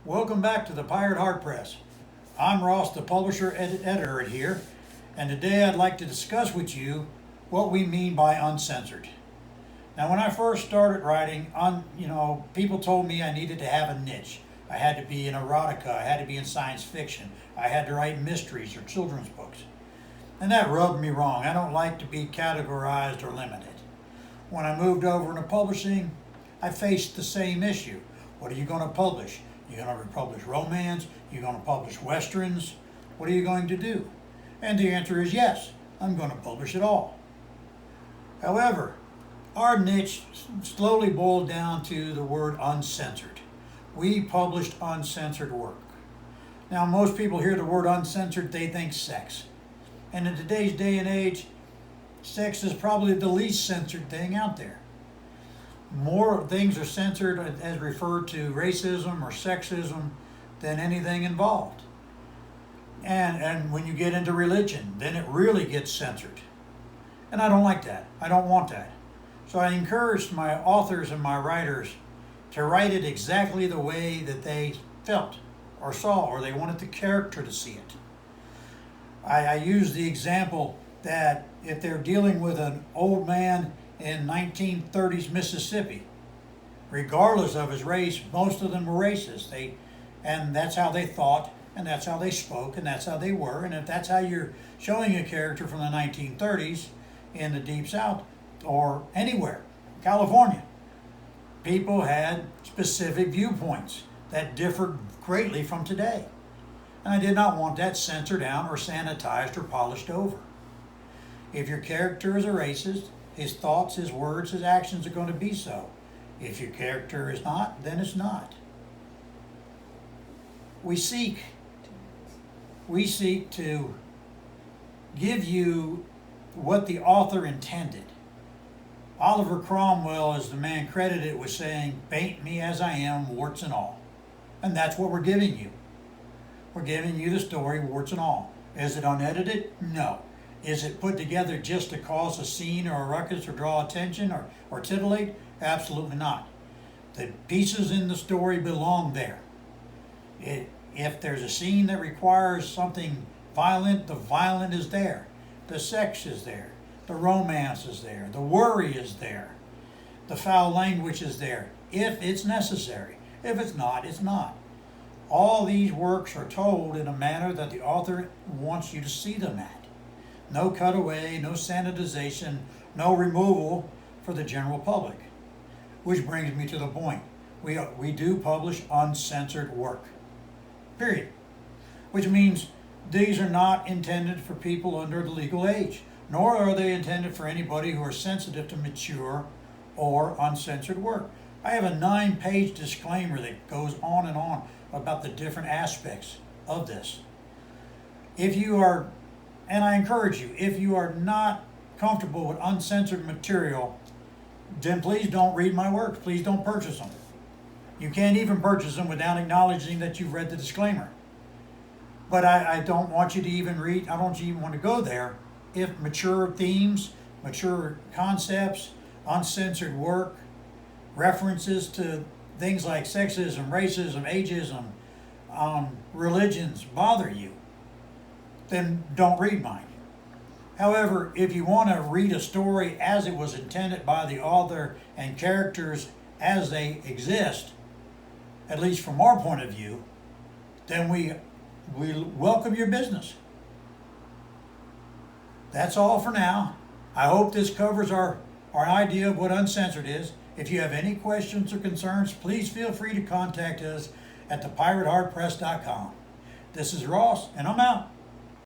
Welcome back to the Pirate Heart Press. I'm Ross, the publisher editor here, and today I'd like to discuss with you what we mean by uncensored. Now, when I first started writing, people told me I needed to have a niche. I had to be in erotica, I had to be in science fiction, I had to write mysteries or children's books. And that rubbed me wrong. I don't like to be categorized or limited. When I moved over into publishing, I faced the same issue. What are you going to publish? You're going to publish romance? You're going to publish westerns? What are you going to do? And the answer is yes, I'm going to publish it all. However, our niche slowly boiled down to the word uncensored. We published uncensored work. Now, most people hear the word uncensored, they think sex. And in today's day and age, sex is probably the least censored thing out there. More things are censored as referred to racism or sexism than anything involved. And when you get into religion, then it really gets censored. And I don't like that. I don't want that. So I encouraged my authors and my writers to write it exactly the way that they felt or saw, or they wanted the character to see it. I use the example that if they're dealing with an old man in 1930s Mississippi, regardless of his race, most of them were racist. And that's how they thought, and that's how they spoke, and that's how they were. And if that's how you're showing a character from the 1930s in the Deep South or anywhere, California, people had specific viewpoints that differed greatly from today. And I did not want that censored down or sanitized or polished over. If your character is a racist, his thoughts, his words, his actions are going to be so. If your character is not, then it's not. We seek to give you what the author intended. Oliver Cromwell is the man credited with saying, "Paint me as I am, warts and all." And that's what we're giving you. We're giving you the story, warts and all. Is it unedited? No. Is it put together just to cause a scene or a ruckus or draw attention or titillate? Absolutely not. The pieces in the story belong there. If there's a scene that requires something violent, the violent is there. The sex is there. The romance is there. The worry is there. The foul language is there, if it's necessary. If it's not, it's not. All these works are told in a manner that the author wants you to see them at. No cutaway, no sanitization, no removal for the general public. Which brings me to the point. We do publish uncensored work. Period. Which means these are not intended for people under the legal age, nor are they intended for anybody who are sensitive to mature or uncensored work. I have a 9-page disclaimer that goes on and on about the different aspects of this. And I encourage you, if you are not comfortable with uncensored material, then please don't read my works. Please don't purchase them. You can't even purchase them without acknowledging that you've read the disclaimer. But I don't want you to even read, I don't want you to even want to go there if mature themes, mature concepts, uncensored work, references to things like sexism, racism, ageism, religions bother you, then don't read mine. However, if you want to read a story as it was intended by the author and characters as they exist, at least from our point of view, then we welcome your business. That's all for now. I hope this covers our idea of what uncensored is. If you have any questions or concerns, please feel free to contact us at thepirateheartpress.com. This is Ross, and I'm out.